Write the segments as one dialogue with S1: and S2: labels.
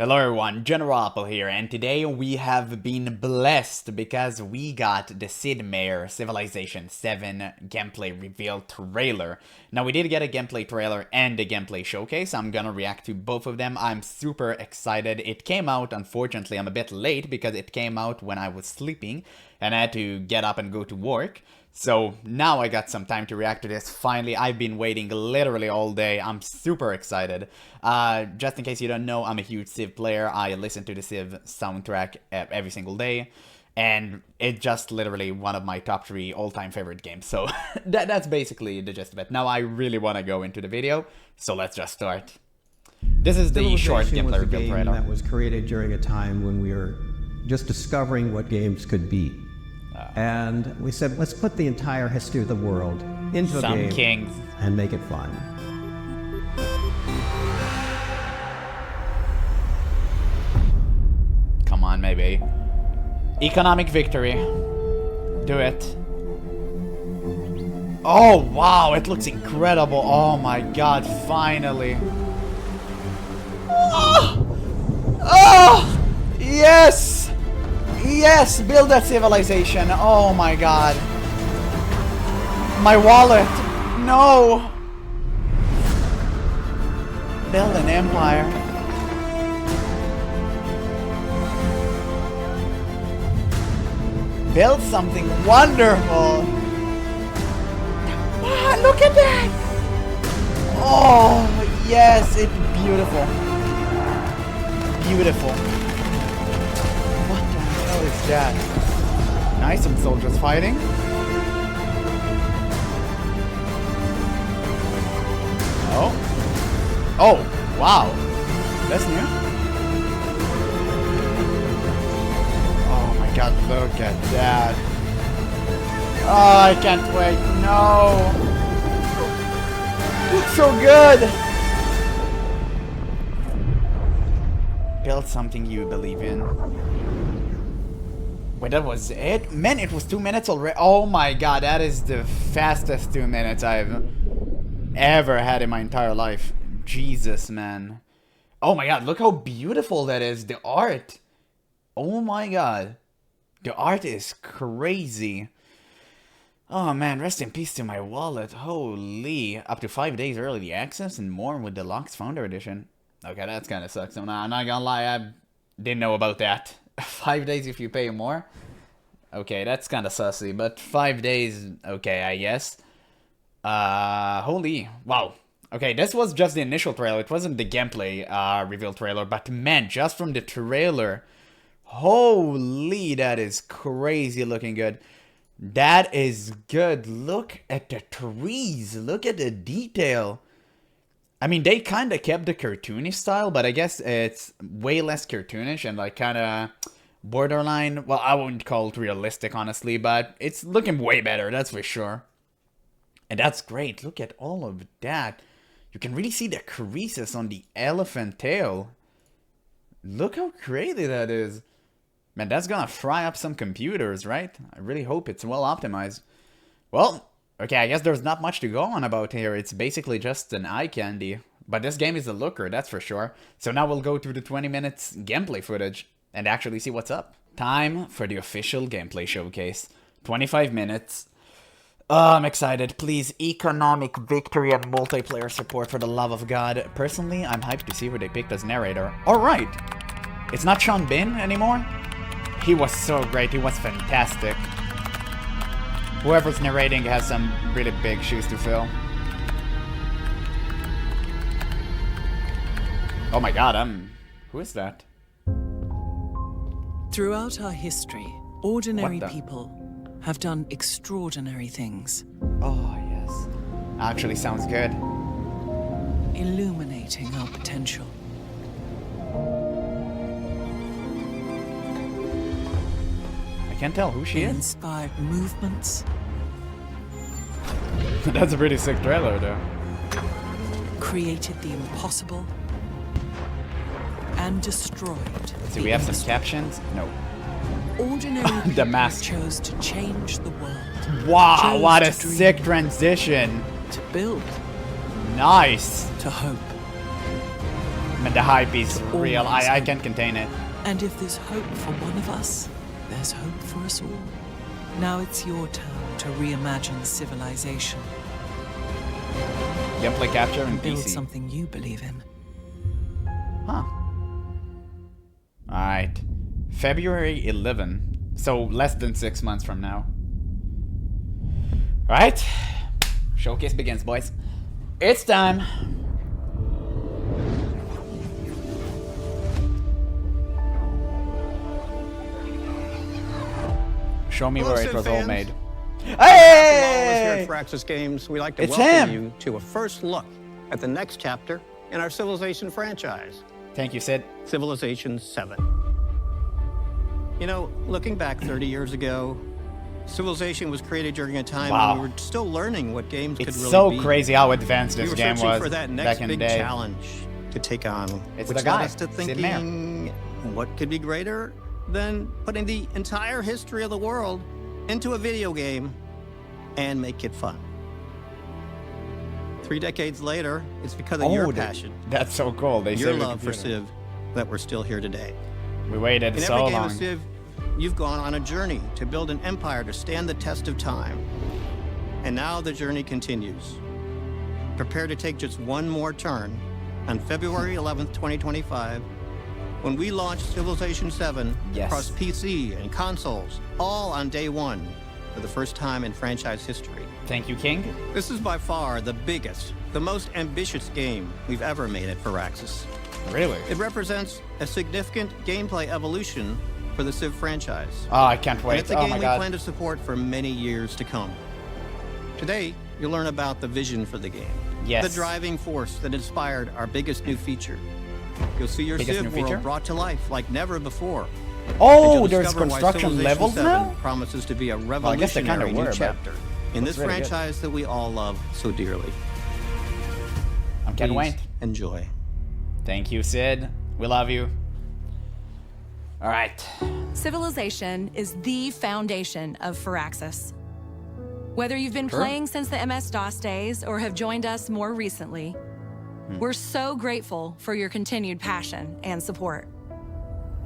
S1: Hello everyone, GeneralApple here, and today we have been blessed because we got the Sid Meier Civilization 7 gameplay reveal trailer. Now we did get a gameplay trailer and a gameplay showcase. I'm gonna react to both of them. I'm super excited. It came out, unfortunately, I'm a bit late because it came out when I was sleeping and I had to get up and go to work. So now I got some time to react to this. Finally, I've been waiting literally all day. I'm super excited. Just in case you don't know, I'm a huge Civ player. I listen to the Civ soundtrack every single day. And it's just literally one of my top 3 all-time favorite games. So that's basically the gist of it. Now I really want to go into the video. So let's just start. This is the short gameplay reveal trailer.
S2: That was created during a time when we were just discovering what games could be. And we said, let's put the entire history of the world into a game
S1: kings.
S2: And make it fun.
S1: Come on, maybe. Economic victory. Do it. Oh, wow, it looks incredible. Oh my god, finally. Oh, oh yes! Yes, build that civilization. Oh my god. My wallet. No. Build an empire. Build something wonderful. Ah, look at that. Oh, yes, it's beautiful. Beautiful. What is that? Nice, some soldiers fighting. Oh. Oh, wow. That's new. Oh my god, look at that. Oh, I can't wait. No. It's so good. Build something you believe in. Wait, that was it? Man, it was 2 minutes already. Oh my god, that is the fastest 2 minutes I've ever had in my entire life. Jesus, man. Oh my god, look how beautiful that is. The art. Oh my god. The art is crazy. Oh man, rest in peace to my wallet. Holy. Up to 5 days early access and more with Deluxe Founder Edition. Okay, that's kind of sucks. I'm not gonna lie, I didn't know about that. 5 days if you pay more? Okay, that's kind of sussy, but 5 days, okay, I guess. Holy, wow. Okay, this was just the initial trailer. It wasn't the gameplay reveal trailer, but man, just from the trailer, holy, that is crazy looking good. That is good. Look at the trees. Look at the detail. I mean, they kind of kept the cartoonish style, but I guess it's way less cartoonish and like kind of borderline. Well, I wouldn't call it realistic, honestly, but it's looking way better, that's for sure. And that's great. Look at all of that. You can really see the creases on the elephant tail. Look how crazy that is. Man, that's gonna fry up some computers, right? I really hope it's well optimized. Well, okay, I guess there's not much to go on about here. It's basically just an eye candy. But this game is a looker, that's for sure. So now we'll go through the 20 minutes gameplay footage and actually see what's up. Time for the official gameplay showcase. 25 minutes. Oh, I'm excited. Please, economic victory and multiplayer support for the love of God. Personally, I'm hyped to see where they picked as narrator. Alright. It's not Sean Bean anymore. He was so great. He was fantastic. Whoever's narrating has some really big shoes to fill. Oh my god, who is that?
S3: Throughout our history, ordinary people have done extraordinary things.
S1: Oh, yes. Actually sounds good.
S3: Illuminating our potential.
S1: I can't tell who she is.
S3: Inspired movements.
S1: That's a pretty sick trailer, though.
S3: Created the impossible. And destroyed.
S1: So we have some captions? No.
S3: Ordinary
S1: the mask
S3: chose to change the world.
S1: Wow, what a sick transition.
S3: To build.
S1: Nice.
S3: To hope.
S1: Man, the hype is
S3: To
S1: real.
S3: always
S1: I
S3: hope.
S1: can't contain it.
S3: And if there's hope for one of us, there's hope for us all. Now it's your turn to reimagine civilization.
S1: Gameplay capture and
S3: Build
S1: PC.
S3: something you believe in.
S1: Huh. Alright. February 11. So less than 6 months from now. Alright. Showcase begins, boys. It's time. Show me
S4: Hello,
S1: where it
S4: Civ
S1: was all
S4: fans.
S1: made.
S4: Here
S1: Hey!
S4: at Firaxis Games, we'd like to
S1: It's
S4: welcome
S1: him.
S4: you to a first look at the next chapter in our Civilization franchise,
S1: Thank you, Sid.
S4: Civilization VII. You know, looking back 30 years ago, Civilization was created during a time
S1: Wow.
S4: when we were still learning what games could
S1: It's
S4: really
S1: so
S4: be.
S1: crazy how advanced
S4: We
S1: this
S4: were
S1: game
S4: searching
S1: was
S4: for that
S1: back
S4: next
S1: in the
S4: big
S1: day.
S4: challenge to take on,
S1: It's
S4: which
S1: the guy,
S4: led us to
S1: Sid Meier.
S4: thinking, what could be greater than putting the entire history of the world into a video game and make it fun? 3 decades later, it's because of your passion,
S1: That's so cool. They
S4: your
S1: saved the
S4: love for
S1: computer.
S4: Civ, that we're still here today.
S1: We waited
S4: In
S1: so
S4: every game
S1: long.
S4: of Civ, you've gone on a journey to build an empire to stand the test of time. And now the journey continues. Prepare to take just one more turn on February 11th, 2025, when we launch Civilization VII
S1: Yes.
S4: across PC and consoles, all on day one, for the first time in franchise history.
S1: Thank you, King.
S4: This is by far the biggest, the most ambitious game we've ever made at Firaxis.
S1: Really?
S4: It represents a significant gameplay evolution for the Civ franchise.
S1: Oh, I can't
S4: And
S1: wait.
S4: it's a
S1: Oh
S4: game
S1: my
S4: we
S1: god.
S4: plan to support for many years to come. Today, you'll learn about the vision for the game.
S1: Yes.
S4: The driving force that inspired our biggest new feature. You'll see your
S1: Biggest
S4: Civ
S1: new feature?
S4: world brought to life like never before. And
S1: Oh,
S4: you'll
S1: there's
S4: discover why
S1: construction
S4: Civilization
S1: levels
S4: 7
S1: now?
S4: promises to be a
S1: I guess they kinda
S4: revolutionary
S1: were,
S4: new
S1: but
S4: chapter in
S1: looks
S4: this
S1: really good.
S4: franchise that we all love so dearly.
S1: I can't
S4: Please
S1: wait.
S4: enjoy.
S1: Thank you, Sid. We love you. All right.
S5: Civilization is the foundation of Firaxis. Whether you've been
S1: Sure.
S5: playing since the MS-DOS days or have joined us more recently, we're so grateful for your continued passion and support.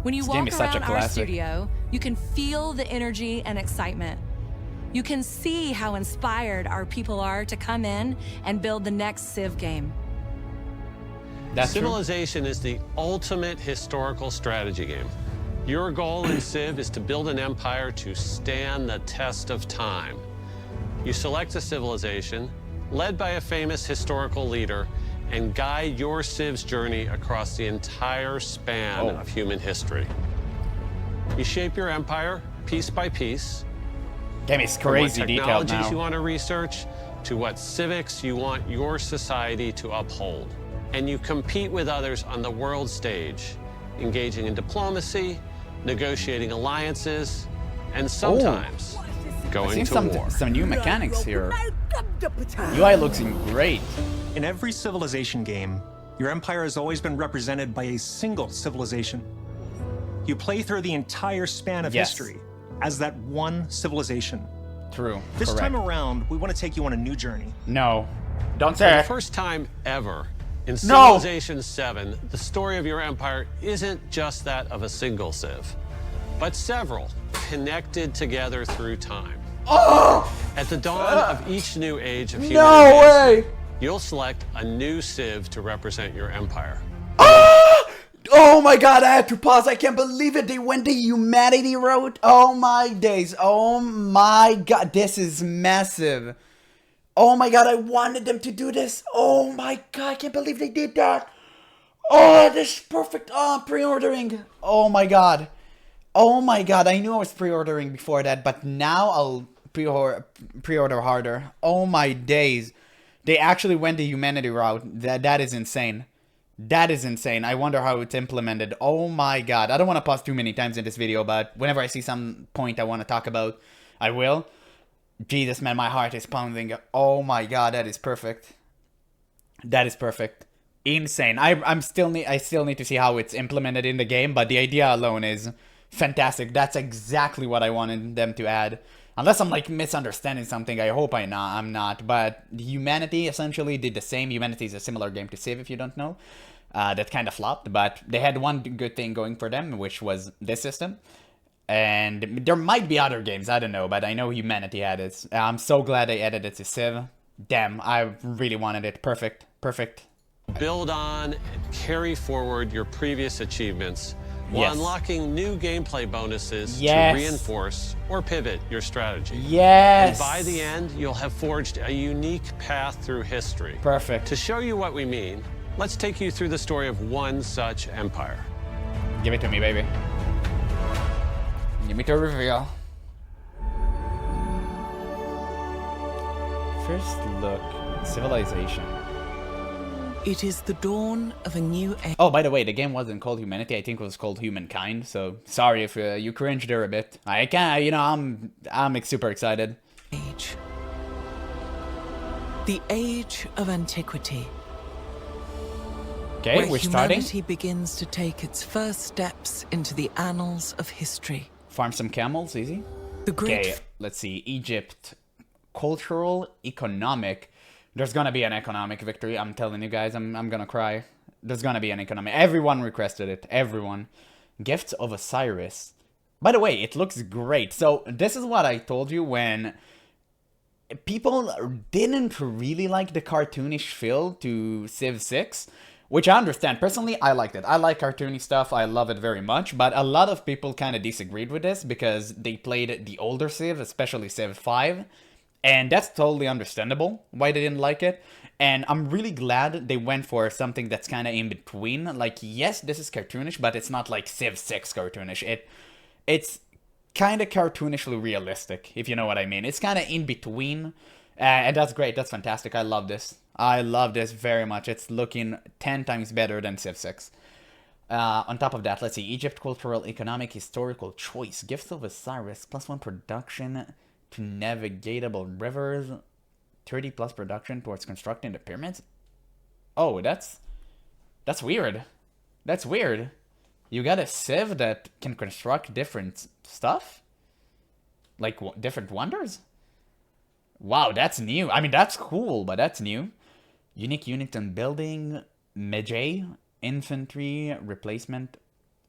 S5: When you
S1: This game
S5: walk
S1: is such a
S5: around our
S1: classic.
S5: studio, you can feel the energy and excitement. You can see how inspired our people are to come in and build the next Civ game.
S1: That's true.
S6: Civilization is the ultimate historical strategy game. Your goal in Civ is to build an empire to stand the test of time. You select a civilization, led by a famous historical leader, and guide your Civ's journey across the entire span of human history. You shape your empire piece by piece,
S1: Game is
S6: from
S1: crazy
S6: what
S1: detailed
S6: technologies you
S1: now.
S6: want to research to what civics you want your society to uphold. And you compete with others on the world stage, engaging in diplomacy, negotiating alliances, and sometimes going
S1: I've
S6: to
S1: seen
S6: war.
S1: some new mechanics here. UI looks great.
S7: In every civilization game, your empire has always been represented by a single civilization. You play through the entire span of
S1: Yes.
S7: history as that one civilization.
S1: True.
S7: This
S1: Correct.
S7: time around, we want to take you on a new journey.
S1: No. Don't
S6: For
S1: say
S6: the
S1: it.
S6: first time ever, in
S1: No!
S6: Civilization VII, the story of your empire isn't just that of a single Civ, but several connected together through time. At the dawn of each new age of human
S1: No
S6: advancement,
S1: way!
S6: you'll select a new Civ to represent your empire.
S1: Oh my god, I had to pause. I can't believe it. They went the humanity road. Oh my days. Oh my god. This is massive. Oh my god, I wanted them to do this. Oh my god, I can't believe they did that. Oh, this is perfect. Oh, pre-ordering. Oh my god. Oh my god, I knew I was pre-ordering before that, but now I'll pre-order harder. Oh my days. They actually went the humanity route. That is insane. That is insane. I wonder how it's implemented. Oh my god. I don't want to pause too many times in this video, but whenever I see some point I want to talk about, I will. Jesus, man, my heart is pounding. Oh my god, that is perfect. That is perfect. Insane. I still need to see how it's implemented in the game, but the idea alone is fantastic. That's exactly what I wanted them to add. Unless I'm like misunderstanding something, I hope I'm not. But Humanity essentially did the same. Humanity is a similar game to Civ if you don't know. that kind of flopped, but they had one good thing going for them, which was this system. And there might be other games, I don't know, but I know humanity had it. I'm so glad they added it to Civ. Damn, I really wanted it. Perfect, perfect.
S6: Build on and carry forward your previous achievements while unlocking new gameplay bonuses to reinforce or pivot your strategy.
S1: Yes!
S6: And by the end, you'll have forged a unique path through history.
S1: Perfect.
S6: To show you what we mean, let's take you through the story of one such empire.
S1: Give it to me, baby. Give me the reveal. First look, civilization.
S3: It is the dawn of a new age.
S1: Oh, by the way, the game wasn't called Humanity. I think it was called Humankind. So sorry if you cringed there a bit. I can't, you know, I'm super excited.
S3: The age of antiquity.
S1: Okay, we're starting.
S3: Humanity begins to take its first steps into the annals of history.
S1: Farm some camels, easy. Okay, let's see. Egypt, cultural, economic. There's gonna be an economic victory. I'm telling you guys, I'm gonna cry. There's gonna be an economic. Everyone requested it. Everyone. Gifts of Osiris. By the way, it looks great. So this is what I told you when people didn't really like the cartoonish feel to Civ 6. Which I understand. Personally, I liked it. I like cartoony stuff. I love it very much. But a lot of people kind of disagreed with this because they played the older Civ, especially Civ 5. And that's totally understandable why they didn't like it. And I'm really glad they went for something that's kind of in between. Like, yes, this is cartoonish, but it's not like Civ 6 cartoonish. It's kind of cartoonishly realistic, if you know what I mean. It's kind of in between. And that's great. That's fantastic. I love this. I love this very much. It's looking 10 times better than Civ 6. On top of that, let's see. Egypt, cultural, economic, historical choice. Gifts of Osiris, +1 production to navigatable rivers. 30 plus production towards constructing the pyramids. Oh, that's weird. That's weird. You got a Civ that can construct different stuff? Like different wonders? Wow, that's new. I mean, that's cool, but that's new. Unique unit and building. Melee, infantry, replacement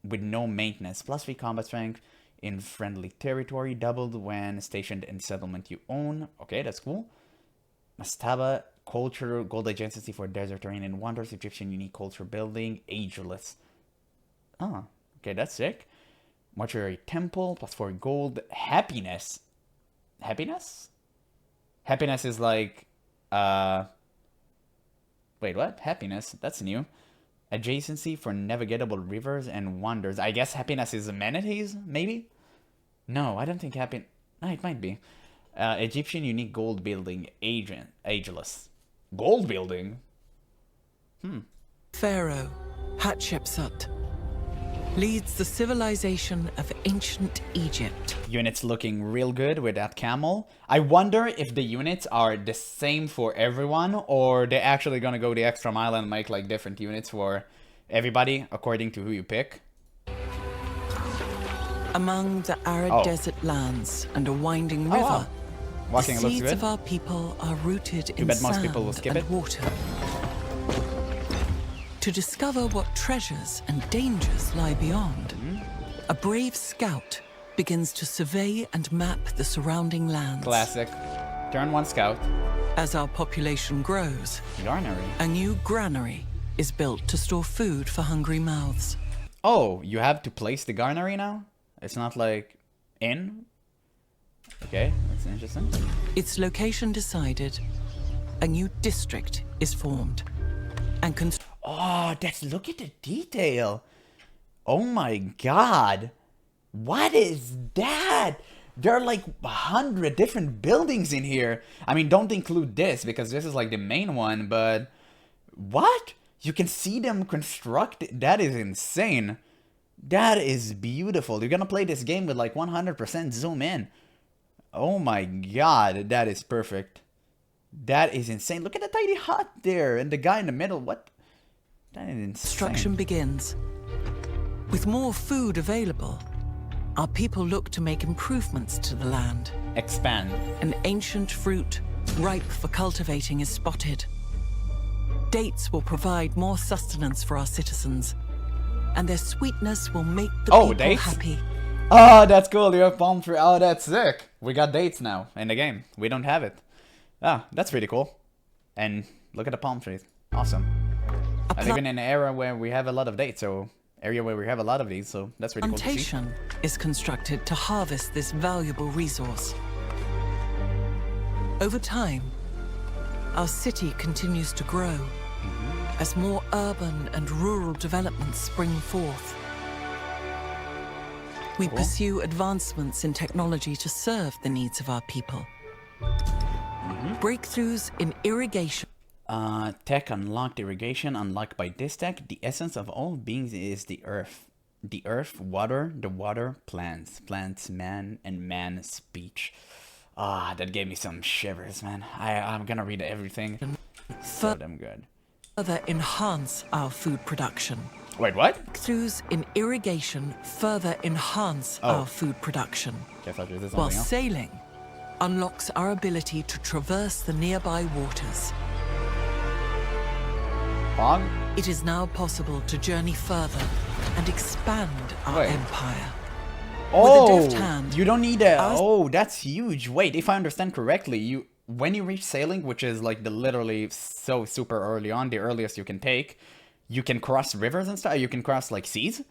S1: with no maintenance. +3 combat strength in friendly territory. Doubled when stationed in settlement you own. Okay, that's cool. Mastaba, culture, gold agency for desert terrain and wonders. Egyptian unique culture building. Ageless. Oh, okay, that's sick. Mortuary temple, +4 gold. Happiness. Happiness? Happiness is like, wait, what? Happiness? That's new. Adjacency for navigatable rivers and wonders. I guess happiness is amenities, maybe? No, I don't think happiness... No, it might be. Egyptian unique gold building, ageless. Gold building?
S3: Pharaoh Hatshepsut leads the civilization of ancient Egypt.
S1: Units looking real good with that camel. I wonder if the units are the same for everyone, or they're actually gonna go the extra mile and make like different units for everybody according to who you pick.
S3: Among the arid desert lands and a winding river,
S1: wow. Walking
S3: the
S1: looks
S3: seeds
S1: good.
S3: of our people are rooted in
S1: bet most
S3: sand
S1: people will skip
S3: and
S1: it.
S3: water. To discover what treasures and dangers lie beyond, a brave scout begins to survey and map the surrounding lands.
S1: Classic. Turn 1 scout.
S3: As our population grows,
S1: Granary.
S3: a new granary is built to store food for hungry mouths.
S1: Oh, you have to place the granary now? It's not like in? Okay, that's interesting.
S3: Its location decided, a new district is formed. And
S1: oh, look at the detail. Oh my god. What is that? There are like 100 different buildings in here. I mean, don't include this because this is like the main one, but what? You can see them construct. That is insane. That is beautiful. You're gonna play this game with like 100% zoom in. Oh my god, that is perfect. That is insane. Look at the tiny hut there and the guy in the middle. What? That is insane.
S3: Construction begins. With more food available, our people look to make improvements to the land.
S1: Expand.
S3: An ancient fruit ripe for cultivating is spotted. Dates will provide more sustenance for our citizens, and their sweetness will make the people
S1: dates?
S3: happy.
S1: Oh, that's cool. You have palm tree. Oh, that's sick. We got dates now in the game. We don't have it. Ah, that's pretty cool. And look at the palm trees. Awesome. I live in an era where we have a lot of dates, so area where we have a lot of these, so that's really cool to see.
S3: Plantation is constructed to harvest this valuable resource. Over time, our city continues to grow as more urban and rural developments spring forth. We pursue advancements in technology to serve the needs of our people. Breakthroughs in irrigation.
S1: Tech unlocked irrigation. Unlocked by this tech, the essence of all beings is the earth. The earth, water, the water, plants. Plants, man, and man, speech. Ah, that gave me some shivers, man. I'm gonna read everything. So damn good.
S3: Further enhance our food production.
S1: Wait, what?
S3: Breakthroughs in irrigation further enhance our food production.
S1: Guess I'll do this
S3: While
S1: something else.
S3: sailing unlocks our ability to traverse the nearby waters.
S1: Fog?
S3: It is now possible to journey further and expand our empire.
S1: Oh,
S3: With a deft hand,
S1: you don't need a... Oh, that's huge. Wait, if I understand correctly, when you reach sailing, which is like the literally so super early on, the earliest you can take, you can cross rivers and stuff. You can cross like seas.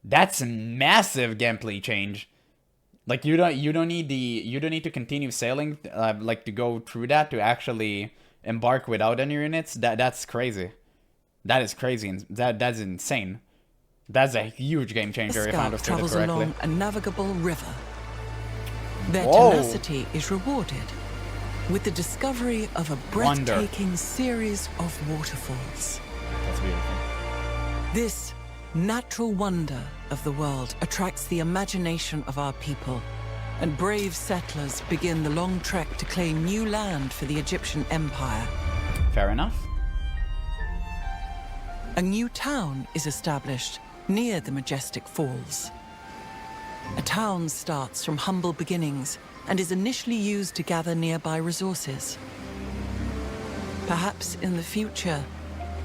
S1: That's a massive gameplay change. Like you don't need to continue sailing like to go through that to actually embark without any units. That's crazy. That is crazy. That's insane. That's a huge game changer if I understood it correctly.
S3: Travels along a navigable river. Their tenacity is rewarded with the discovery of a breathtaking series of waterfalls.
S1: That's beautiful.
S3: This natural wonder of the world attracts the imagination of our people, and brave settlers begin the long trek to claim new land for the Egyptian Empire.
S1: Fair enough.
S3: A new town is established near the majestic falls. A town starts from humble beginnings and is initially used to gather nearby resources. Perhaps in the future,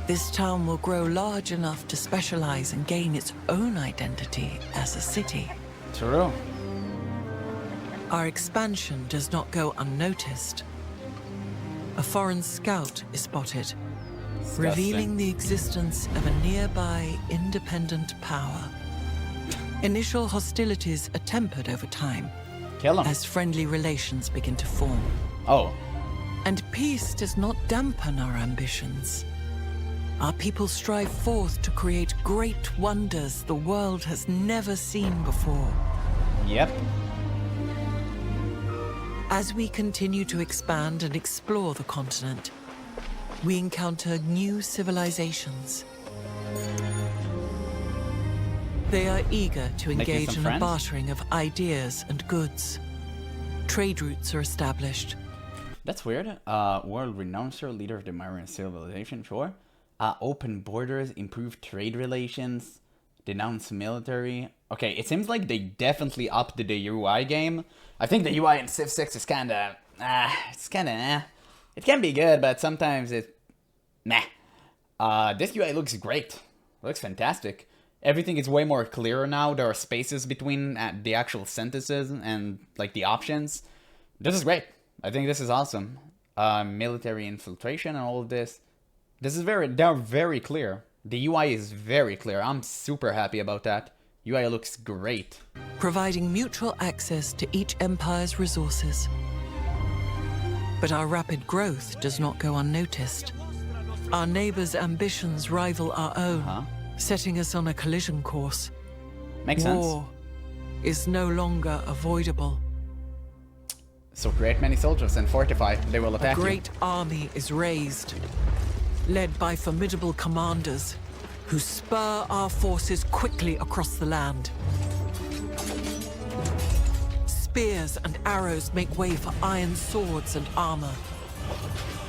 S3: this town will grow large enough to specialize and gain its own identity as a city.
S1: True.
S3: Our expansion does not go unnoticed. A foreign scout is spotted, revealing the existence of a nearby independent power. Initial hostilities are tempered over time,
S1: Kill him.
S3: as friendly relations begin to form.
S1: Oh.
S3: And peace does not dampen our ambitions. Our people strive forth to create great wonders the world has never seen before.
S1: Yep.
S3: As we continue to expand and explore the continent, we encounter new civilizations. They are eager to engage in a bartering of ideas and goods. Trade routes are established.
S1: That's weird. World renouncer, leader of the Mayan civilization, sure. Open borders, improve trade relations, denounce military. Okay, it seems like they definitely upped the UI game. I think the UI in Civ 6 is kinda... It can be good, but sometimes it's... meh. This UI looks great. Looks fantastic. Everything is way more clearer now. There are spaces between the actual sentences and like the options. This is great. I think this is awesome. Military infiltration and all of this. They're very clear. The UI is very clear. I'm super happy about that. UI looks great.
S3: Providing mutual access to each empire's resources. But our rapid growth does not go unnoticed. Our neighbors' ambitions rival our own, setting us on a collision course.
S1: Makes sense.
S3: War is no longer avoidable.
S1: So create many soldiers and fortify. They will attack
S3: A
S1: you.
S3: great army is raised, led by formidable commanders who spur our forces quickly across the land. Spears and arrows make way for iron swords and armor.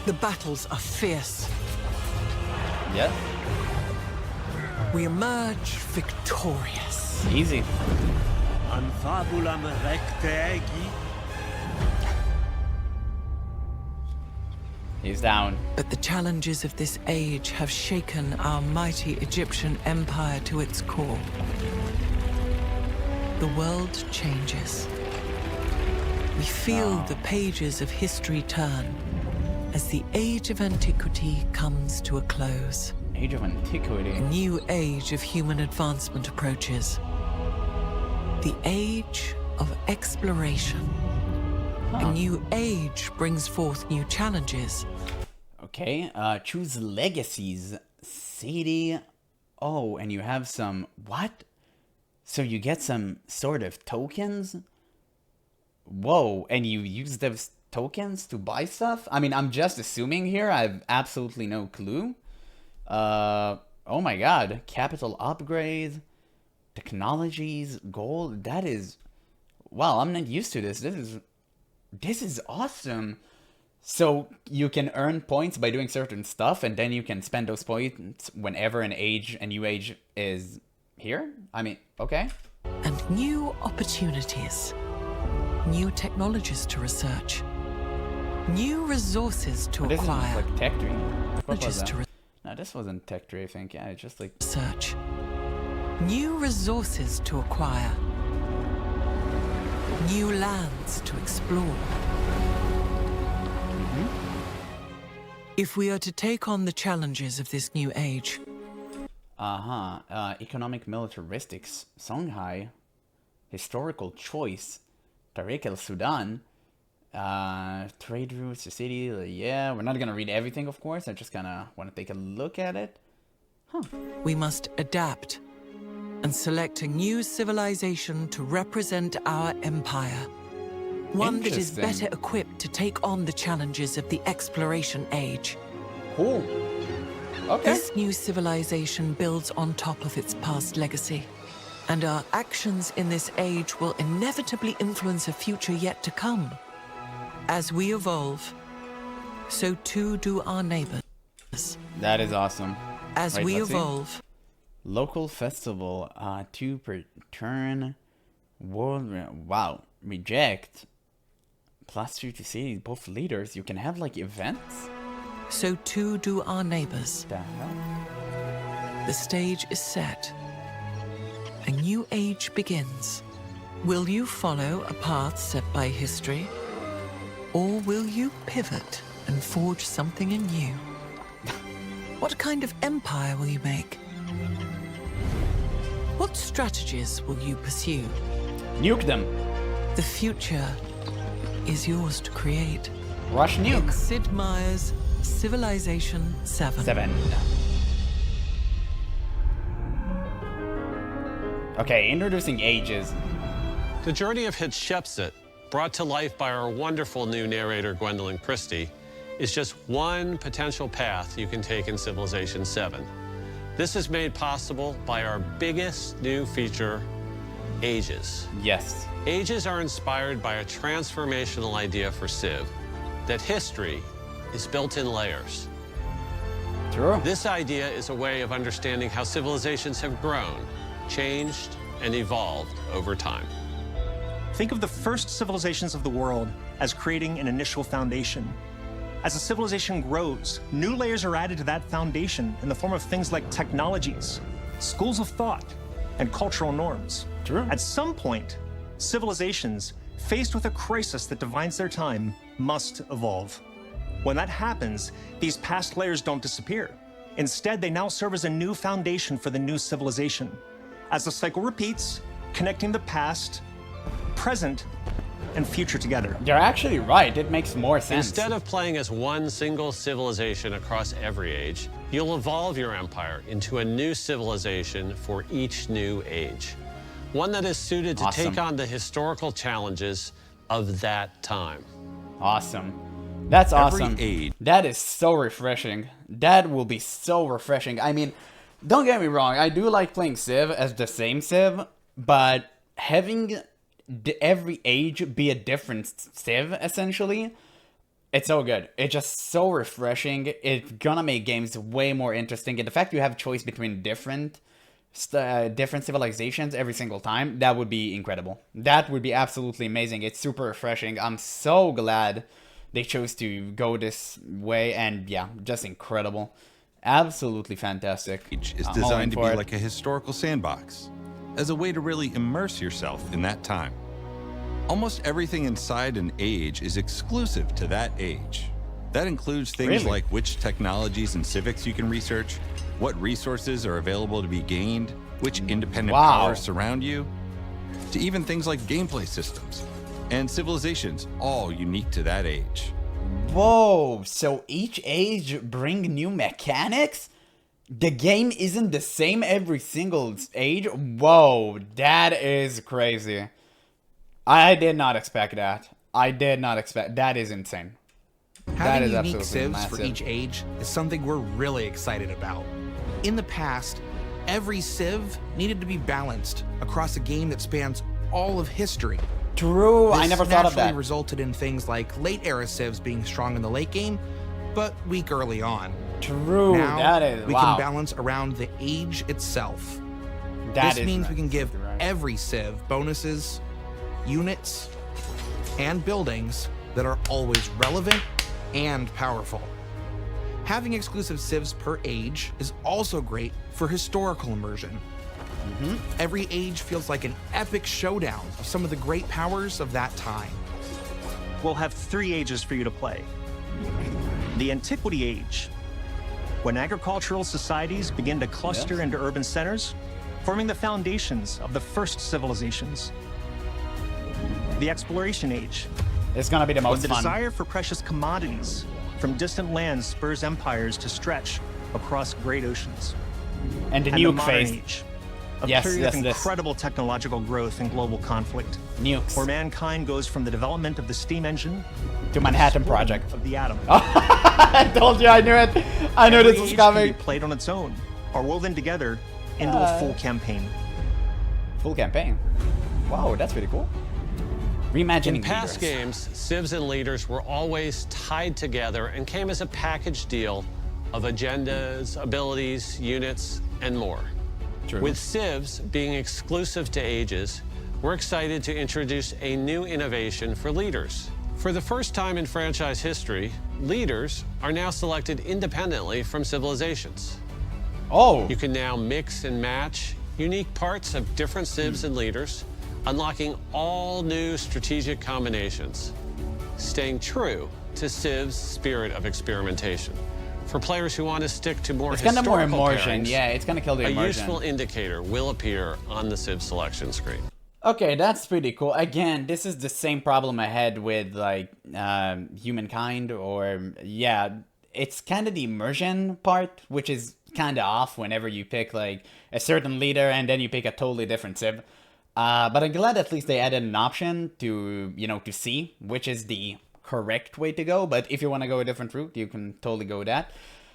S3: The battles are fierce.
S1: Yeah.
S3: We emerge victorious.
S1: Easy.
S8: An fabulam recte egi.
S1: He's down.
S3: But the challenges of this age have shaken our mighty Egyptian empire to its core. The world changes. We feel the pages of history turn as the age of antiquity comes to a close.
S1: Age of Antiquity.
S3: A new age of human advancement approaches. The age of exploration. A new age brings forth new challenges.
S1: Okay, choose legacies. City. Oh, and you have some... What? So you get some sort of tokens? Whoa, and you use those tokens to buy stuff? I mean, I'm just assuming here. I have absolutely no clue. Oh my god. Capital upgrade. Technologies. Gold. That is... Wow, I'm not used to this. This is awesome. So you can earn points by doing certain stuff, and then you can spend those points whenever a new age is here? I mean, okay.
S3: And new opportunities. New technologies to research. New resources to
S1: This is
S3: acquire.
S1: like Tech Tree. What was
S3: Technologies
S1: that?
S3: to
S1: No, this wasn't Tech Tree, I think. Yeah, it's just like...
S3: research. New resources to acquire. New lands to explore. If we are to take on the challenges of this new age,
S1: economic militaristics. Songhai. Historical choice. Tariq el-Sudan. Trade routes to city. Yeah, we're not gonna read everything, of course. I just kinda want to take a look at it.
S3: we must adapt and select a new civilization to represent our empire. One that is
S1: Interesting.
S3: better equipped to take on the challenges of the exploration age.
S1: Cool. Okay.
S3: This new civilization builds on top of its past legacy, and our actions in this age will inevitably influence a future yet to come. As we evolve, so too do our neighbors.
S1: That is awesome.
S3: As
S1: Wait,
S3: we
S1: let's see.
S3: evolve,
S1: Local festival. 2 per turn. World. Wow. Reject. +2 to cities. Both leaders. You can have like events.
S3: so too do our neighbors.
S1: The hell?
S3: The stage is set. A new age begins. Will you follow a path set by history? Or will you pivot and forge something anew? What kind of empire will you make? What strategies will you pursue?
S1: Nuke them.
S3: The future is yours to create.
S1: Rush
S3: In
S1: nuke.
S3: Sid Meier's Civilization 7.
S1: 7. Okay, introducing ages.
S6: The journey of Hatshepsut, brought to life by our wonderful new narrator, Gwendolyn Christie, is just one potential path you can take in Civilization 7. This is made possible by our biggest new feature, Ages.
S1: Yes.
S6: Ages are inspired by a transformational idea for Civ, that history is built in layers.
S1: True.
S6: This idea is a way of understanding how civilizations have grown, changed, and evolved over time.
S7: Think of the first civilizations of the world as creating an initial foundation. As a civilization grows, new layers are added to that foundation in the form of things like technologies, schools of thought, and cultural norms.
S1: True.
S7: At some point, civilizations, faced with a crisis that defines their time, must evolve. When that happens, these past layers don't disappear. Instead, they now serve as a new foundation for the new civilization. As the cycle repeats, connecting the past, present, and future together.
S1: You're actually right. It makes more sense.
S6: Instead of playing as one single civilization across every age, you'll evolve your empire into a new civilization for each new age. One that is suited to
S1: Awesome.
S6: take on the historical challenges of that time.
S1: Awesome. That's
S9: Every
S1: awesome.
S9: age.
S1: That is so refreshing. That will be so refreshing. I mean, don't get me wrong. I do like playing Civ as the same Civ, but having every age be a different Civ, essentially, it's so good. It's just so refreshing. It's gonna make games way more interesting. And the fact you have choice between different civilizations every single time, that would be incredible. That would be absolutely amazing. It's super refreshing. I'm so glad they chose to go this way, and yeah, just incredible. Absolutely fantastic.
S9: Age is
S1: I'm all
S9: designed
S1: in
S9: to
S1: for
S9: be
S1: it.
S9: like a historical sandbox, as a way to really immerse yourself in that time. Almost everything inside an age is exclusive to that age. That includes things
S1: Really?
S9: like which technologies and civics you can research, what resources are available to be gained, which independent
S1: Wow.
S9: powers surround you, to even things like gameplay systems and civilizations, all unique to that age.
S1: Whoa, so each age bring new mechanics? The game isn't the same every single age? Whoa, that is crazy. I did not expect that. I did not expect that. Is insane. That
S10: Having
S1: is
S10: unique
S1: absolutely
S10: civs for
S1: massive.
S10: each age is something we're really excited about. In the past, every civ needed to be balanced across a game that spans all of history.
S1: True, I
S10: This
S1: never thought of
S10: naturally
S1: that.
S10: resulted in things like late era civs being strong in the late game, but weak early on.
S1: True,
S10: Now,
S1: that is
S10: we
S1: wow.
S10: can balance around the age itself.
S1: That
S10: This
S1: is
S10: means we can give
S1: absolutely right.
S10: every civ bonuses, units, and buildings that are always relevant and powerful. Having exclusive civs per age is also great for historical immersion. Every age feels like an epic showdown of some of the great powers of that time.
S7: We'll have 3 ages for you to play. The Antiquity Age, when agricultural societies begin to cluster
S1: Yes.
S7: into urban centers, forming the foundations of the first civilizations. The Exploration Age,
S1: It's gonna be the
S7: when
S1: most
S7: the
S1: fun.
S7: desire for precious commodities from distant lands spurs empires to stretch across great oceans.
S1: And the
S7: And the
S1: nuke
S7: Modern
S1: phase.
S7: Age, a
S1: Yes,
S7: period
S1: yes,
S7: of
S1: this.
S7: incredible technological growth and global conflict,
S1: Nukes.
S7: where mankind goes from the development of the steam engine
S1: To Manhattan
S7: explosion
S1: Project.
S7: of the atom.
S1: I told you, I knew it. I knew
S7: Every
S1: this was
S7: age can
S1: coming.
S7: be played on its own or woven together into a full campaign.
S1: Full campaign. Wow, that's pretty cool. Reimagining
S6: In past
S1: leaders.
S6: games, civs and leaders were always tied together and came as a package deal of agendas, abilities, units, and more.
S1: True.
S6: With civs being exclusive to ages, we're excited to introduce a new innovation for leaders. For the first time in franchise history, leaders are now selected independently from civilizations.
S1: Oh,
S6: You can now mix and match unique parts of different civs and leaders, unlocking all new strategic combinations, staying true to Civ's spirit of experimentation. For players who want to stick to more
S1: it's kind of more
S6: historical
S1: immersion.
S6: pairings,
S1: Yeah, it's gonna kill the
S6: a
S1: immersion.
S6: useful indicator will appear on the Civ selection screen.
S1: Okay, that's pretty cool. Again, this is the same problem I had with like Humankind, or yeah, it's kind of the immersion part, which is kind of off whenever you pick like a certain leader and then you pick a totally different civ. But I'm glad at least they added an option to, you know, to see which is the correct way to go. But if you want to go a different route, you can totally go that.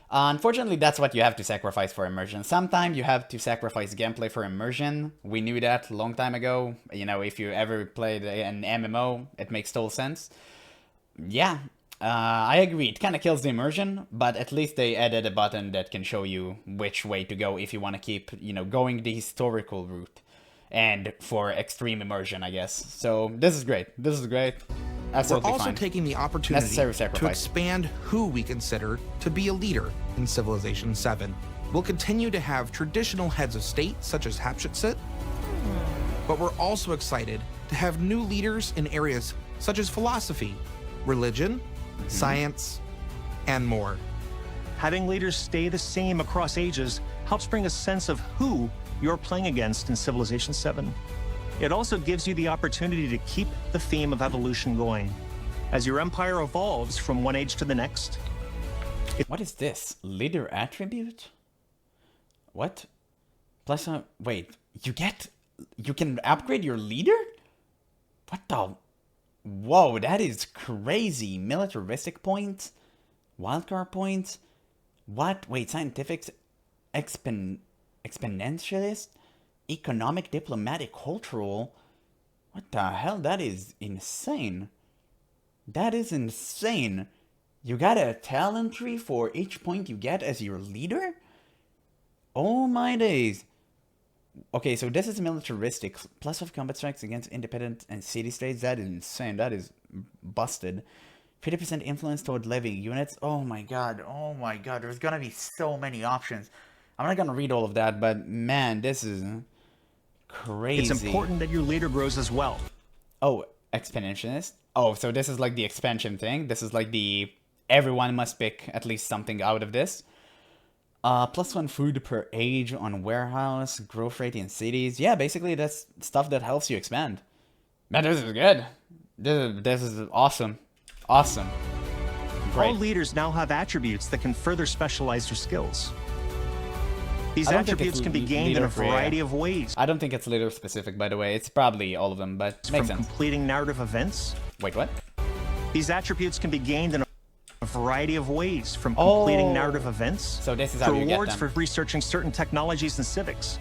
S1: Unfortunately, that's what you have to sacrifice for immersion. Sometimes you have to sacrifice gameplay for immersion. We knew that a long time ago. You know, if you ever played an MMO, it makes total sense. Yeah, I agree. It kind of kills the immersion, but at least they added a button that can show you which way to go if you want to keep, you know, going the historical route. And for extreme immersion, I guess. So this is great. This is great.
S10: We're
S1: Absolutely
S10: also
S1: fine.
S10: taking the opportunity
S1: Necessary
S10: to
S1: sacrifice.
S10: expand who we consider to be a leader in Civilization VII. We'll continue to have traditional heads of state, such as Hatshepsut, but we're also excited to have new leaders in areas such as philosophy, religion, science, and more.
S7: Having leaders stay the same across ages helps bring a sense of who you're playing against in Civilization VII. It also gives you the opportunity to keep the theme of evolution going. As your empire evolves from one age to the next,
S1: What is this? Leader attribute? What? Plus, wait, you can upgrade your leader? What the? Whoa, that is crazy. Militaristic points? Wildcard points? What? Wait, scientific exponentialist? Economic, diplomatic, cultural? What the hell? That is insane. That is insane. You got a talent tree for each point you get as your leader? Oh my days. Okay, so this is militaristic. +5 combat strikes against independent and city states. That is insane. That is busted. 50% influence toward living units. Oh my god, there's gonna be so many options. I'm not gonna read all of that, but man, this is crazy.
S7: It's important that your leader grows as well.
S1: Oh, expansionist? Oh, so this is like the expansion thing. This is like the everyone must pick at least something out of this. +1 food per age on warehouse, growth rate in cities. Yeah, basically that's stuff that helps you expand. Man, this is good. This is awesome. Awesome. Great.
S7: All leaders now have attributes that can further specialize their skills. These attributes can be gained in a variety of ways.
S1: I don't think it's leader specific, by the way. It's probably all of them, but makes sense.
S7: Completing narrative events.
S1: Wait, what?
S7: These attributes can be gained in a variety of ways, from completing narrative events.
S1: So this is how you get
S7: rewards
S1: them.
S7: for researching certain technologies and civics.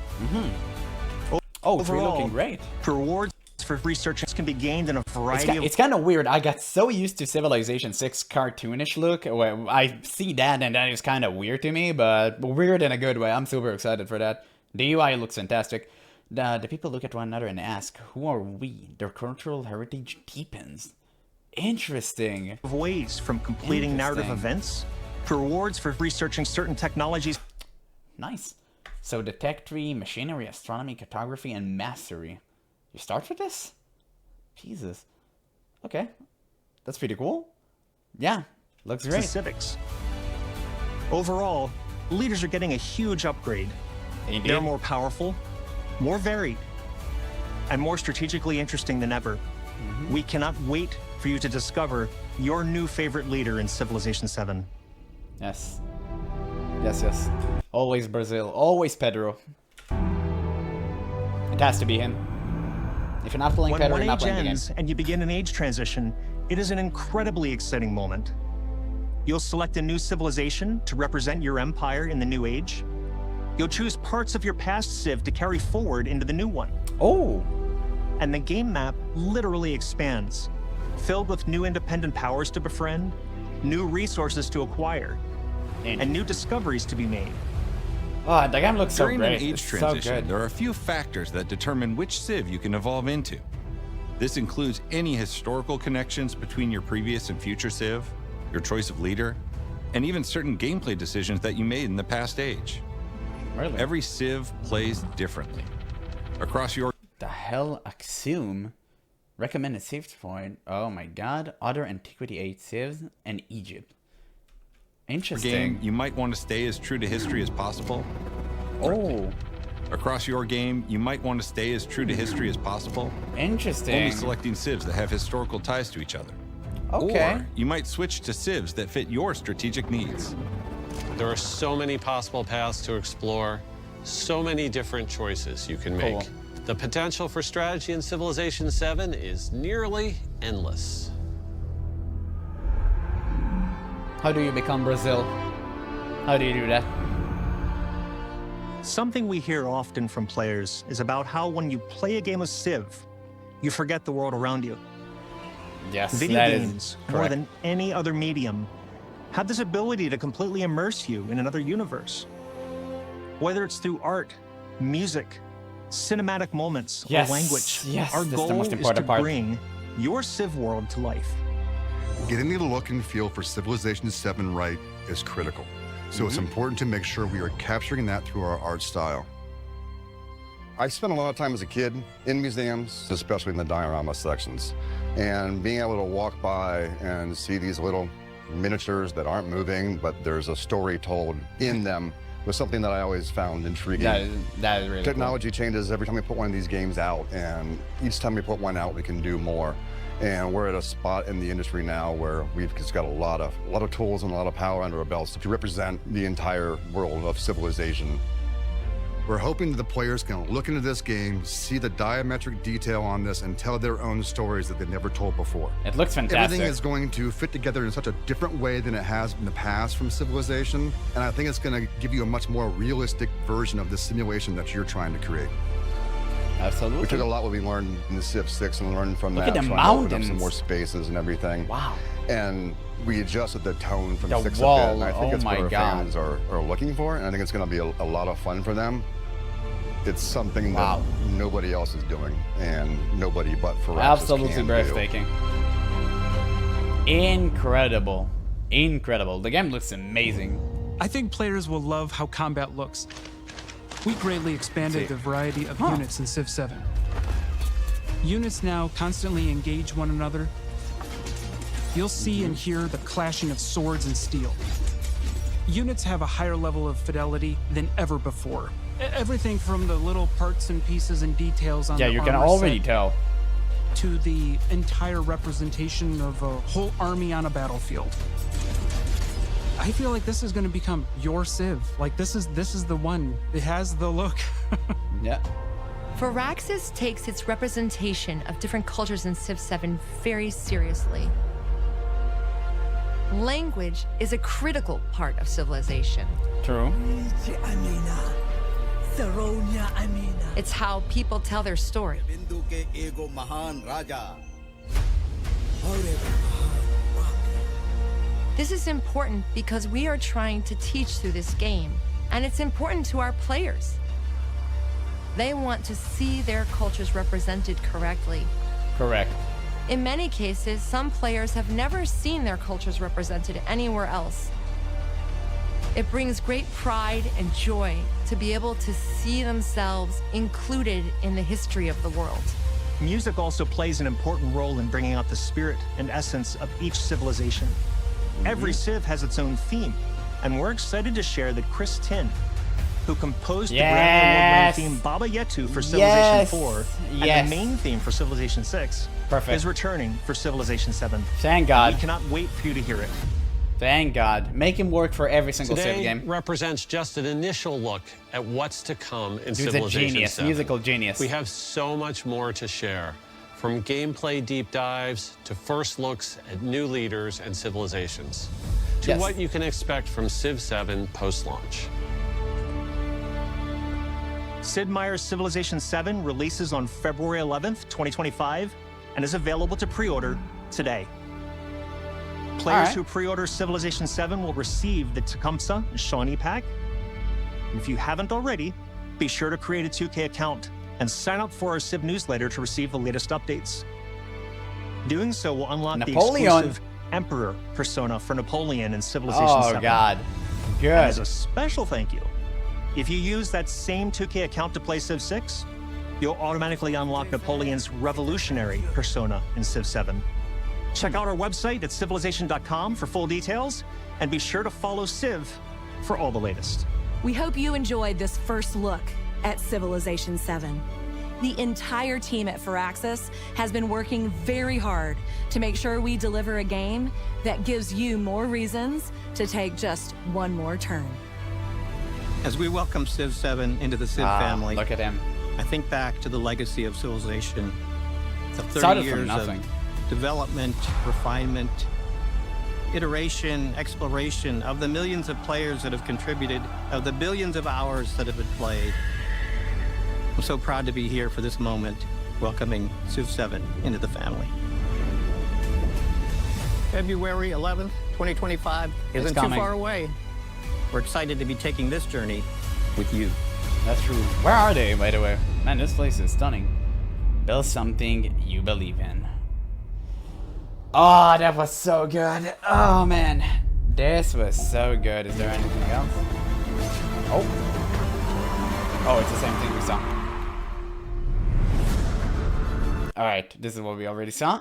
S1: Oh, it's really looking great.
S7: Rewards for researching can be gained in a variety of...
S1: It's kind of weird. I got so used to Civilization 6 cartoonish look. Where I see that and that is kind of weird to me, but weird in a good way. I'm super excited for that. The UI looks fantastic. The people look at one another and ask, who are we? Their cultural heritage deepens. Interesting.
S7: Ways, from completing narrative events to rewards for researching certain technologies.
S1: Nice. So the tech tree, machinery, astronomy, cartography, and mastery. You start with this? Jesus. Okay. That's pretty cool. Yeah. Looks great.
S7: Civics. Overall, leaders are getting a huge upgrade.
S1: Indeed.
S7: They're more powerful, more varied, and more strategically interesting than ever. We cannot wait for you to discover your new favorite leader in Civilization 7.
S1: Yes. Yes, yes. Always Brazil. Always Pedro. It has to be him. If you're not playing Pedro, you're not playing the game.
S7: And you begin an age transition, it is an incredibly exciting moment. You'll select a new civilization to represent your empire in the new age. You'll choose parts of your past civ to carry forward into the new one.
S1: Oh!
S7: And the game map literally expands, filled with new independent powers to befriend, new resources to acquire, and new discoveries to be made.
S1: Oh, the game looks so
S9: During
S1: great.
S9: an age
S1: It's so
S9: transition,
S1: good.
S9: there are a few factors that determine which civ you can evolve into. This includes any historical connections between your previous and future civ, your choice of leader, and even certain gameplay decisions that you made in the past age.
S1: Really?
S9: Every civ plays differently. Across your
S1: The hell, Axum? Recommended save point. Oh my god. Other Antiquity Age civs and Egypt. Interesting.
S9: game, you might want to stay as true to history as possible.
S1: Oh.
S9: Across your game, you might want to stay as true to history as possible.
S1: Interesting.
S9: Only selecting civs that have historical ties to each other.
S1: Okay.
S9: Or you might switch to civs that fit your strategic needs.
S6: There are so many possible paths to explore, so many different choices you can make.
S1: Cool.
S6: The potential for strategy in Civilization 7 is nearly endless.
S1: How do you become Brazil? How do you do that?
S7: Something we hear often from players is about how when you play a game of Civ, you forget the world around you.
S1: Yes,
S7: Video
S1: that
S7: games,
S1: is
S7: more
S1: correct.
S7: than any other medium, have this ability to completely immerse you in another universe. Whether it's through art, music, cinematic moments,
S1: Yes,
S7: or language,
S1: yes,
S7: our
S1: that's the
S7: goal
S1: most
S7: is to
S1: important part.
S7: bring your Civ world to life.
S11: Getting the look and feel for Civilization 7 right is critical. So it's important to make sure we are capturing that through our art style. I spent a lot of time as a kid in museums, especially in the diorama sections. And being able to walk by and see these little miniatures that aren't moving, but there's a story told in them, was something that I always found intriguing.
S1: That is really
S11: Technology changes every time we put one of these games out, and each time we put one out, we can do more. And we're at a spot in the industry now where we've just got a lot of tools and a lot of power under our belts to represent the entire world of Civilization. We're hoping that the players can look into this game, see the diametric detail on this, and tell their own stories that they've never told before.
S1: It looks fantastic.
S11: Everything is going to fit together in such a different way than it has in the past from Civilization, and I think it's going to give you a much more realistic version of the simulation that you're trying to create.
S1: Absolutely.
S11: We took a lot what we learned in the Civ 6 and learned from
S1: Look
S11: that.
S1: at the
S11: trying to open up
S1: mountains.
S11: some more spaces and everything.
S1: Wow.
S11: And we adjusted the tone from
S1: The
S11: 6
S1: wall,
S11: a bit, and I think
S1: oh
S11: it's
S1: my
S11: what our
S1: God.
S11: fans are looking for, and I think it's going to be a lot of fun for them. It's something that nobody else is doing, and nobody but Firaxis
S1: Absolutely
S11: can
S1: breathtaking. Incredible. Incredible. The game looks amazing.
S12: I think players will love how combat looks. We greatly expanded the variety of units in Civ 7. Units now constantly engage one another. You'll see and hear the clashing of swords and steel. Units have a higher level of fidelity than ever before. Everything from the little parts and pieces and details on the
S1: you can
S12: armor
S1: already
S12: set
S1: tell.
S12: to the entire representation of a whole army on a battlefield. I feel like this is going to become your Civ. Like this is the one. It has the look.
S1: Yeah.
S13: Firaxis takes its representation of different cultures in Civ 7 very seriously. Language is a critical part of civilization.
S1: True.
S13: It's how people tell their story. This is important because we are trying to teach through this game, and it's important to our players. They want to see their cultures represented correctly.
S1: Correct.
S13: In many cases, some players have never seen their cultures represented anywhere else. It brings great pride and joy to be able to see themselves included in the history of the world.
S7: Music also plays an important role in bringing out the spirit and essence of each civilization. Every Civ has its own theme, and we're excited to share that Chris Tin, who composed the Grammy Award-winning theme Baba Yetu for Civilization 4 and the main theme for Civilization 6, is returning for Civilization 7.
S1: Thank God.
S7: We cannot wait for you to hear it.
S1: Thank God. Make him work for every single Civ
S6: Today
S1: game.
S6: represents just an initial look at what's to come in
S1: He's
S6: Civilization
S1: a genius,
S6: 7.
S1: musical genius.
S6: We have so much more to share, from gameplay deep dives to first looks at new leaders and civilizations, to what you can expect from Civ 7 post-launch.
S7: Sid Meier's Civilization 7 releases on February 11th, 2025, and is available to pre-order today. Players who pre-order Civilization 7 will receive the Tecumseh and Shawnee pack. And if you haven't already, be sure to create a 2K account and sign up for our Civ newsletter to receive the latest updates. Doing so will unlock the exclusive Emperor persona for Napoleon in Civilization 7.
S1: Oh, God. Good.
S7: And as a special thank you, if you use that same 2K account to play Civ 6, you'll automatically unlock Napoleon's revolutionary persona in Civ 7. Check out our website at civilization.com for full details, and be sure to follow Civ for all the latest.
S5: We hope you enjoyed this first look at Civilization 7. The entire team at Firaxis has been working very hard to make sure we deliver a game that gives you more reasons to take just one more turn.
S4: As we welcome Civ 7 into the Civ family,
S1: look at him.
S4: I think back to the legacy of Civilization. The 30
S1: Started
S4: years
S1: from nothing.
S4: of development, refinement, iteration, exploration of the millions of players that have contributed, of the billions of hours that have been played. I'm so proud to be here for this moment, welcoming Civ 7 into the family. February 11th, 2025 isn't too far away. We're excited to be taking this journey with you.
S1: That's true. Where are they, by the way? Man, this place is stunning. Build something you believe in. Oh, that was so good. Oh, man. This was so good. Is there anything else? Oh. Oh, it's the same thing we saw. Alright, this is what we already saw.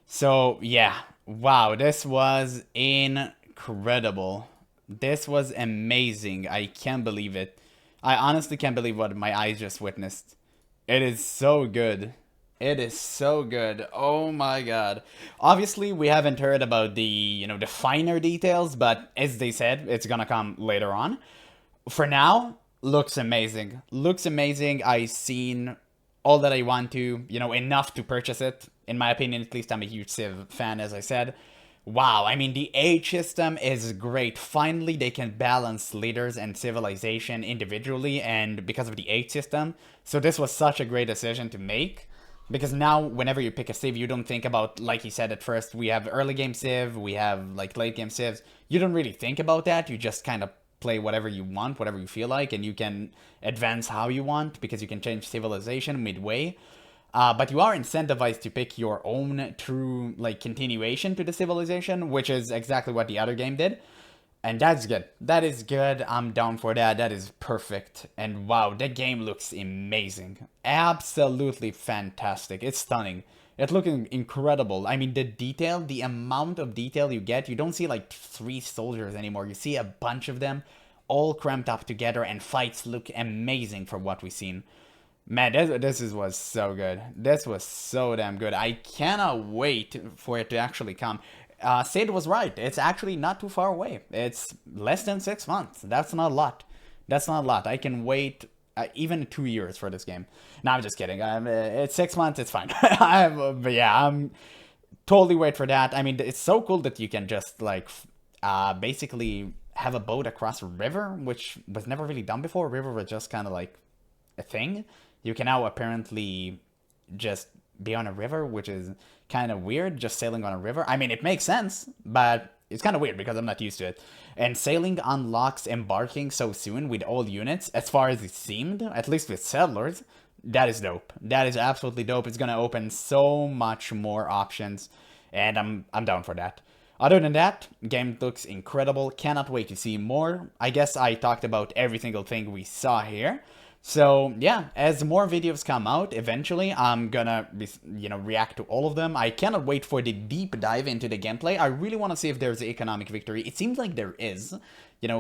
S1: So, yeah. Wow, this was incredible. This was amazing. I can't believe it. I honestly can't believe what my eyes just witnessed. It is so good. It is so good. Oh my god. Obviously, we haven't heard about the, the finer details, but as they said, it's gonna come later on. For now, looks amazing. Looks amazing. I've seen all that I want to, enough to purchase it. In my opinion, at least I'm a huge Civ fan, as I said. Wow, I mean, the age system is great. Finally, they can balance leaders and civilization individually, and because of the age system. So this was such a great decision to make. Because now, whenever you pick a Civ, you don't think about, like he said at first, we have early game Civ, we have late game Civs. You don't really think about that. You just kind of play whatever you want, whatever you feel like, and you can advance how you want because you can change civilization midway. But you are incentivized to pick your own true, like, continuation to the civilization, which is exactly what the other game did. And that's good. That is good. I'm down for that. That is perfect. And wow, that game looks amazing. Absolutely fantastic. It's stunning. It's looking incredible. I mean, the detail, the amount of detail you get, you don't see like 3 soldiers anymore. You see a bunch of them all cramped up together, and fights look amazing from what we've seen. Man, was so good. This was so damn good. I cannot wait for it to actually come. Sid was right. It's actually not too far away. It's less than 6 months. That's not a lot. That's not a lot. I can wait even 2 years for this game. No, I'm just kidding. It's 6 months. It's fine. But yeah, I'm totally wait for that. I mean, it's so cool that you can just like basically have a boat across a river, which was never really done before. A river was just kind of like a thing. You can now apparently just be on a river, which is kind of weird, just sailing on a river. I mean, it makes sense, but it's kind of weird because I'm not used to it. And sailing unlocks embarking so soon with all units, as far as it seemed, at least with settlers. That is dope. That is absolutely dope. It's gonna open so much more options, and I'm down for that. Other than that, game looks incredible. Cannot wait to see more. I guess I talked about every single thing we saw here. So yeah, as more videos come out, eventually I'm gonna react to all of them. I cannot wait for the deep dive into the gameplay. I really want to see if there's economic victory. It seems like there is,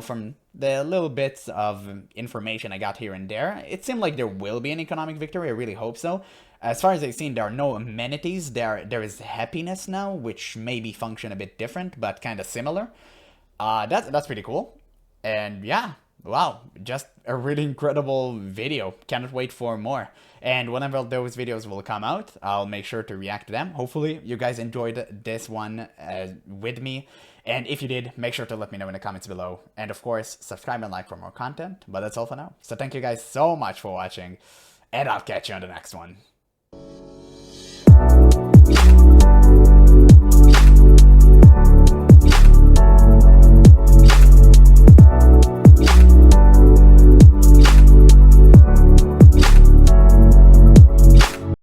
S1: from the little bits of information I got here and there. It seemed like there will be an economic victory. I really hope so. As far as I've seen, there are no amenities. There is happiness now, which maybe function a bit different, but kind of similar. That's pretty cool. And yeah. Wow, just a really incredible video. Cannot wait for more. And whenever those videos will come out, I'll make sure to react to them. Hopefully you guys enjoyed this one with me. And if you did, make sure to let me know in the comments below. And of course, subscribe and like for more content. But that's all for now. So thank you guys so much for watching. And I'll catch you on the next one.